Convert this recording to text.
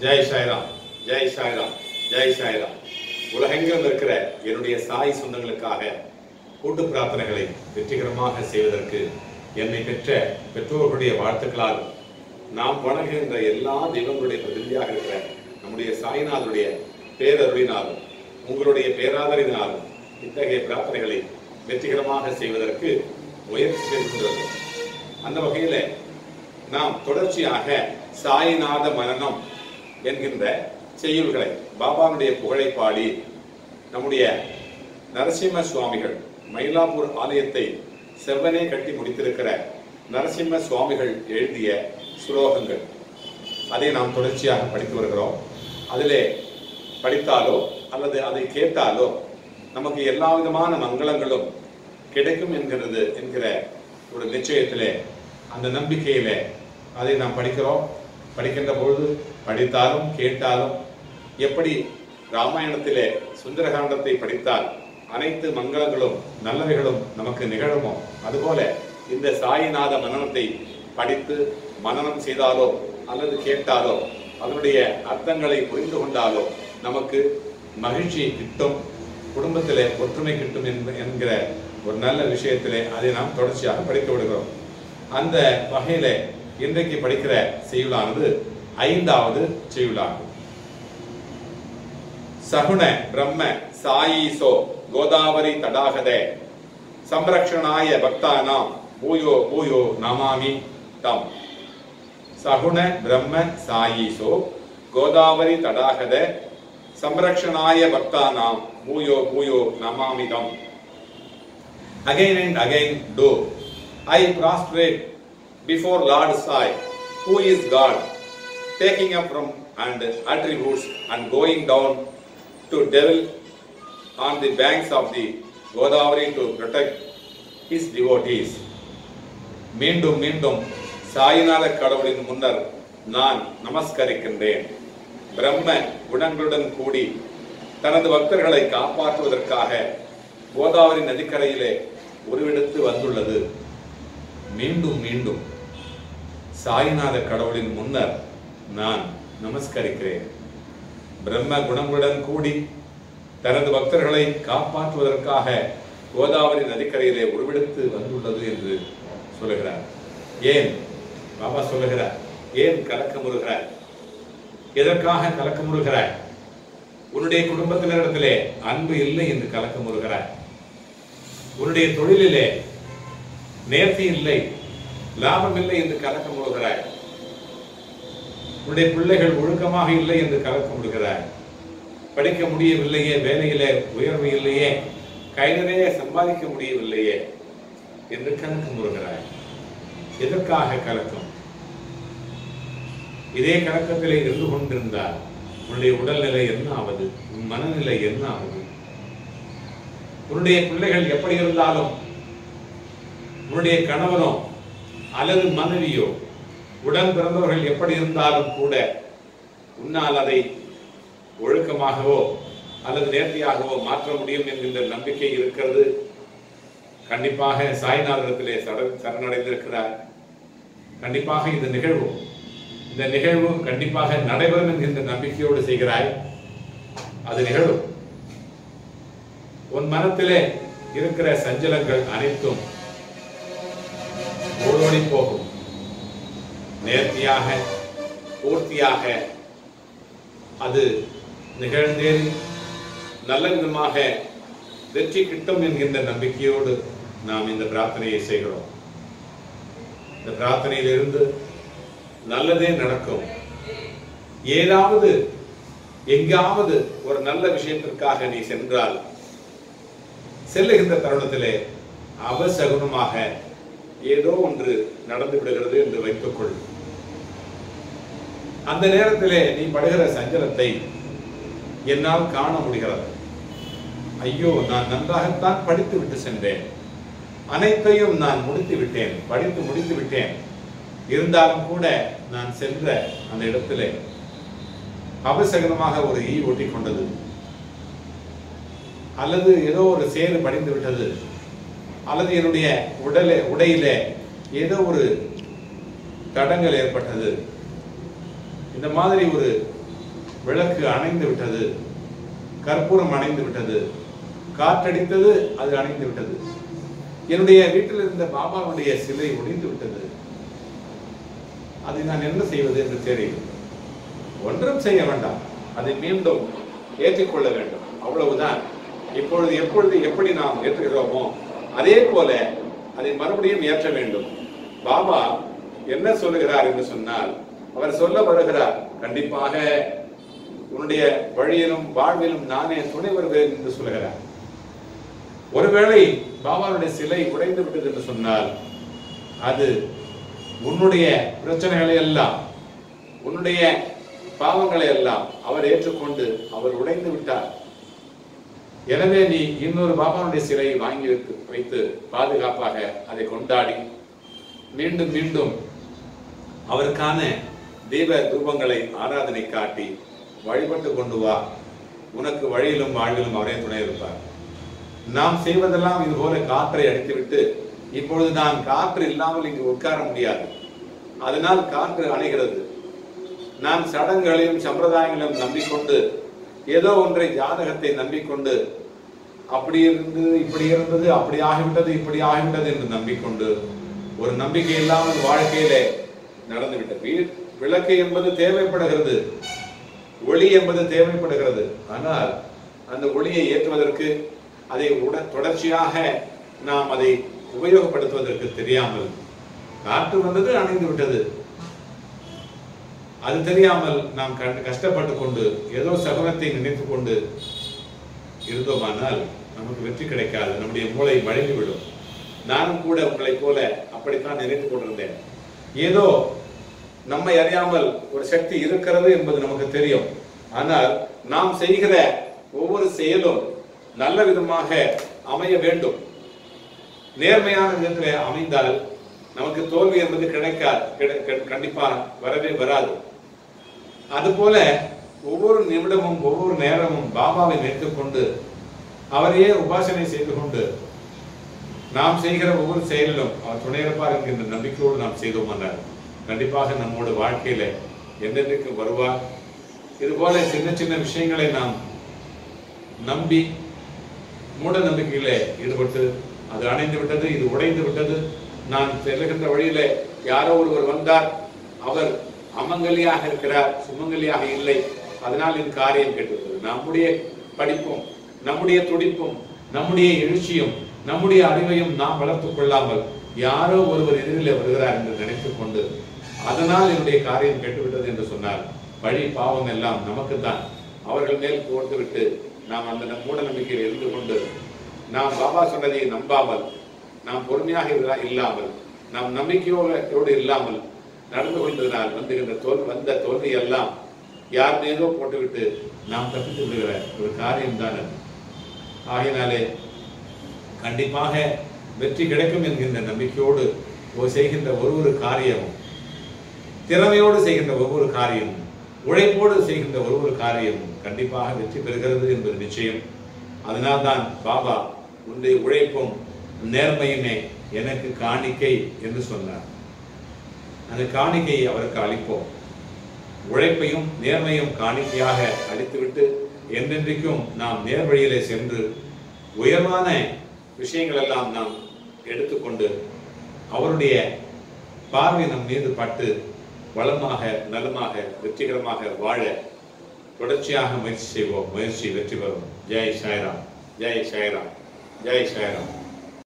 ஜெய் சாய்ராம், ஜெய் சாய்ராம், ஜெய் சாய்ராம். உலகெங்கிலும் இருக்கிற என்னுடைய சாய் சொந்தங்களுக்காக கூட்டு பிரார்த்தனைகளை வெற்றிகரமாக செய்வதற்கு என்னை பெற்ற பெற்றோர்களுடைய வாழ்த்துக்களால் நாம் வணங்குகின்ற எல்லா தெய்வங்களுடைய பிரதிநிதியாக இருக்கிற நம்முடைய சாய்நாதனுடைய பேரருளினாலும் உங்களுடைய பேராதரினாலும் இத்தகைய பிரார்த்தனைகளை வெற்றிகரமாக செய்வதற்கு முயற்சி செய்து கொண்டிருக்கிறோம். அந்த வகையில் நாம் தொடர்ச்சியாக சாய்நாத மனனம் என்கின்ற செய்யுள்களை பாபாவுடைய புகழை பாடி நம்முடைய நரசிம்ம சுவாமிகள் மயிலாப்பூர் ஆலயத்தை செவ்வனே கட்டி முடித்திருக்கிற நரசிம்ம சுவாமிகள் எழுதிய ஸ்லோகங்கள் அதை நாம் தொடர்ச்சியாக படித்து வருகிறோம். அதிலே படித்தாலோ அல்லது அதை கேட்டாலோ நமக்கு எல்லா விதமான மங்களங்களும் கிடைக்கும் என்கிற ஒரு நிச்சயத்திலே, அந்த நம்பிக்கையிலே அதை நாம் படிக்கிறோம். படிக்கின்ற பொழுது படித்தாலும் கேட்டாலும் எப்படி ராமாயணத்திலே சுந்தரகாண்டத்தை படித்தால் அனைத்து மங்களங்களும் நல்லவைகளும் நமக்கு நிகழுமோ, அதுபோல இந்த சாய்நாத மனனத்தை படித்து மனனம் செய்தாலோ அல்லது கேட்டாலோ அதனுடைய அர்த்தங்களை புரிந்து கொண்டாலோ நமக்கு மகிழ்ச்சி கிட்டும், குடும்பத்திலே ஒற்றுமை கிட்டும் என்கிற ஒரு நல்ல விஷயத்திலே அதை நாம் தொடர்ச்சியாக படித்து விடுகிறோம். அந்த வகையில இன்றைக்கு படிக்கிற செய்யுளானது 5வது செய்யுளாகும். சகுண பிரம்ம சாயீசோ கோதாவரி தடாகதே சம்ரக்ஷணாய பக்தானாம் பூயோ பூயோ நமாமி தம். சகுண பிரம்ம சாயீசோ கோதாவரி தடாகதே சம்ரக்ஷணாய பக்தானாம் பூயோ பூயோ நமாமி தம். Again and again do I prostrate before Lord Sai, who is God, taking up from and attributes and going down to dwell on the banks of the Godavari to protect his devotees. மீண்டும் மீண்டும் சாய்நாத கடவுளின் முன்னர் நான் நமஸ்கரிக்கின்றேன். பிரம்ம குணங்களுடன் கூடி தனது பக்தர்களை காப்பாற்றுவதற்காக கோதாவரி நதிக்கரையிலே உருவெடுத்து வந்துள்ளது. மீண்டும் மீண்டும் சாய்நாத கடவுளின் முன்னர் நான் நமஸ்கரிக்கிறேன். பிரம்ம குணங்களுடன் கூடி தனது பக்தர்களை காப்பாற்றுவதற்காக கோதாவரி நதிக்கரையிலே உருவெடுத்து வந்துள்ளது என்று சொல்லுகிறார். ஏன் பாபா சொல்லுகிறார்? ஏன் கலக்கமுறுகிறார்? எதற்காக கலக்கமுறுகிறார்? உன்னுடைய குடும்பத்தினரிடத்திலே அன்பு இல்லை என்று கலக்கமுறுகிறார். உன்னுடைய தொழிலிலே நேர்த்தி இல்லை, லாபம் இல்லை என்று கலக்கமுறுகிறார். உன்னுடைய பிள்ளைகள் ஒழுக்கமாக இல்லை என்று கலக்கமுறுகிறார். படிக்க முடியவில்லையே, வேலையிலே உயர்வு இல்லையே, கை நிறைய சம்பாதிக்க முடியவில்லையே என்று கலக்கமுறுகிறார். எதற்காக கலக்கம்? இதே கலக்கத்திலே இருந்து கொண்டிருந்தால் உன்னுடைய உடல்நிலை என்ன ஆவது? உன் மனநிலை என்ன ஆவது? உன்னுடைய பிள்ளைகள் எப்படி இருந்தாலும், உன்னுடைய கணவனோ அல்லது மனைவியோ உடன் பிறந்தவர்கள் எப்படி இருந்தாலும் கூட உன்னால் அதை ஒழுக்கமாகவோ அல்லது நேர்த்தியாகவோ மாற்ற முடியும் என்கின்ற நம்பிக்கை இருக்கிறது. கண்டிப்பாக சாய்நாதத்திலே சரணடைந்திருக்கிறார். கண்டிப்பாக இந்த நிகழ்வு கண்டிப்பாக நடைபெறும் என்கின்ற நம்பிக்கையோடு செய்கிறாய். அது நிகழும். உன் மனத்திலே இருக்கிற சஞ்சலங்கள் அனைத்தும் ஓடோடி போகும். நேர்த்தியாக பூர்த்தியாக அது நிகழ்ந்தேறி நல்ல விதமாக வெற்றி கிட்டும் என்கின்ற நம்பிக்கையோடு நாம் இந்த பிரார்த்தனையை செய்கிறோம். இந்த பிரார்த்தனையிலிருந்து நல்லதே நடக்கும். ஏதாவது எங்காவது ஒரு நல்ல விஷயத்திற்காக நீ சென்றால் செல்லுகின்ற தருணத்திலே அவசகுனமாக ஏதோ ஒன்று நடந்து விடுகிறது என்று வைத்துக்கொள். அந்த நேரத்திலே நீ படுகிற சஞ்சலத்தை என்னால் காண முடிகிறது. ஐயோ, நான் நன்றாகத்தான் படித்து விட்டு சென்றேன், அனைத்தையும் நான் முடித்து விட்டேன், படித்து முடித்து விட்டேன், இருந்தாலும் கூட நான் சென்ற அந்த இடத்திலே அபசகனமாக ஒரு ஈ ஒட்டி கொண்டது, அல்லது ஏதோ ஒரு சேறு படிந்து விட்டது, அல்லது என்னுடைய உடையிலே ஏதோ ஒரு தடங்கள் ஏற்பட்டது. இந்த மாதிரி ஒரு விளக்கு அணைந்து விட்டது, கற்பூரம் அணைந்து விட்டது, காற்றடித்தது, அது அணைந்து விட்டது. என்னுடைய வீட்டில் இருந்த பாபாவுடைய சிலை உடைந்து விட்டது. அதை நான் என்ன செய்வது என்று தெரியும். ஒன்றும் செய்ய வேண்டாம், அதை மீண்டும் ஏற்றிக்கொள்ள வேண்டும், அவ்வளவுதான். இப்பொழுது எப்பொழுது எப்படி நாம் ஏற்றுகிறோமோ அதே போல அதை மறுபடியும் ஏற்ற வேண்டும். பாபா என்ன சொல்லுகிறார் என்று சொன்னால், அவர் சொல்ல வருகிறார், கண்டிப்பாக உன்னுடைய வழியிலும் வாழ்விலும் நானே துணை வருவேன் என்று சொல்லுகிறார். ஒருவேளை பாபாவுடைய சிலை உடைந்து விட்டது என்று சொன்னால், அது உன்னுடைய பிரச்சனைகளை எல்லாம், உன்னுடைய பாவங்களை எல்லாம் அவர் ஏற்றுக்கொண்டு அவர் உடைந்து விட்டார். எனவே நீ இன்னொரு பாபாவுடைய சிலையை வாங்கி வைத்து பாதுகாப்பாக அதை கொண்டாடி மீண்டும் மீண்டும் அவருக்கான தெய்வ ரூபங்களை ஆராதனை காட்டி வழிபட்டு கொண்டு வா. உனக்கு வழியிலும் வாழ்விலும் அவரே துணை இருப்பார். நாம் செய்வதெல்லாம் இது போல காற்றை அடித்துவிட்டு, இப்பொழுது நான் காற்று இல்லாமல் இங்கு உட்கார முடியாது, அதனால் காற்று அணைகிறது. நான் சடங்குகளையும் சம்பிரதாயங்களையும் நம்பிக்கொண்டு, ஏதோ ஒன்றை ஜாதகத்தை நம்பிக்கொண்டு, அப்படி இருந்தது இப்படி இருந்தது, அப்படி ஆகிவிட்டது இப்படி ஆகிவிட்டது என்று நம்பிக்கொண்டு ஒரு நம்பிக்கை இல்லாமல் வாழ்க்கையில நடந்துவிட்டது. விளக்கு என்பது தேவைப்படுகிறது, ஒளி என்பது தேவைப்படுகிறது. ஆனால் அந்த ஒளியை ஏற்றுவதற்கு, அதை தொடர்ச்சியாக நாம் அதை உபயோகப்படுத்துவதற்கு தெரியாமல் காற்று வந்தது, அணைந்து விட்டது. அது தெரியாமல் நாம் கஷ்டப்பட்டு கொண்டு ஏதோ சகுனத்தை நினைத்து கொண்டு இருந்தோமானால் நமக்கு வெற்றி கிடைக்காது. நம்முடைய மூளை மழுங்கிவிடும். நானும் கூட உங்களை போல அப்படித்தான் நினைத்துக் கொண்டிருந்தேன். ஏதோ நம்மை அறியாமல் ஒரு சக்தி இருக்கிறது என்பது நமக்கு தெரியும். ஆனால் நாம் செய்கிற ஒவ்வொரு செயலும் நல்ல விதமாக அமைய வேண்டும். நேர்மையான விதத்தில் அமைந்தால் நமக்கு தோல்வி என்பது கண்டிப்பா வரவே வராது. அதுபோல ஒவ்வொரு நிமிடமும் ஒவ்வொரு நேரமும் பாபாவை நினைத்துக் கொண்டு அவரையே உபாசனை செய்து கொண்டு நாம் செய்கிற ஒவ்வொரு செயலிலும் அவர் துணையிருப்பார் என்கின்ற நம்பிக்கையோடு நாம் செய்தோமானால் கண்டிப்பாக நம்மோட வாழ்க்கையில என்றென்றைக்கு வருவார். இது போல சின்ன சின்ன விஷயங்களை நாம் நம்பி மூட நம்பிக்கையில ஈடுபட்டு அது அணைந்து விட்டது, இது உடைந்து விட்டது, நான் செல்லுகின்ற வழியில யாரோ ஒருவர் வந்தார், அவர் அமங்கலியாக இருக்கிறார், சுமங்கலியாக இல்லை, அதனால் என் காரியம் கெட்டுவிட்டது. நம்முடைய படிப்பும் நம்முடைய துடிப்பும் நம்முடைய எழுச்சியும் நம்முடைய அறிவையும் நாம் வளர்த்துக் கொள்ளாமல் யாரோ ஒருவர் எதிரில் வருகிறார் என்று நினைத்துக் கொண்டு அதனால் என்னுடைய காரியம் கெட்டுவிட்டது என்று சொன்னார், வழி பாவம் எல்லாம் நமக்குத்தான். அவர்கள் மேல் போட்டுவிட்டு நாம் அந்த மூட நம்பிக்கையில் இருந்து கொண்டு நாம் பாபா சொன்னதை நம்பாமல், நாம் பொறுமையாக இல்லாமல், நாம் நம்பிக்கையோடு இல்லாமல் நடந்து கொண்டதனால் வந்த தோல்வி எல்லாம் யார் மீதோ போட்டுவிட்டு நாம் தப்பித்து விடுகிற ஒரு காரியம் தான் அது. ஆகையினாலே கண்டிப்பாக வெற்றி கிடைக்கும் என்கின்ற நம்பிக்கையோடு செய்கின்ற ஒவ்வொரு காரியமும், திறமையோடு செய்கின்ற ஒவ்வொரு காரியமும், உழைப்போடு செய்கின்ற ஒவ்வொரு காரியமும் கண்டிப்பாக வெற்றி பெறுகிறது என்பது நிச்சயம். அதனால்தான் பாபா உன்னுடைய உழைப்பும் நேர்மையுமே எனக்கு காணிக்கை என்று சொன்னார். அந்த காணிக்கையை அவருக்கு அளிப்போம். உழைப்பையும் நேர்மையும் காணிக்கையாக அளித்துவிட்டு என்றென்றைக்கும் நாம் நேர்வழியிலே சென்று உயர்வான விஷயங்கள் எல்லாம் நாம் எடுத்துக்கொண்டு அவருடைய பார்வை நம் மீது பட்டு வளமாக நலமாக வெற்றிகரமாக வாழ தொடர்ச்சியாக முயற்சி செய்வோம். முயற்சி வெற்றி பெறும். ஜெய் சாய்ராம், ஜெய் சாய்ராம், ஜெய் சாய்ராம்.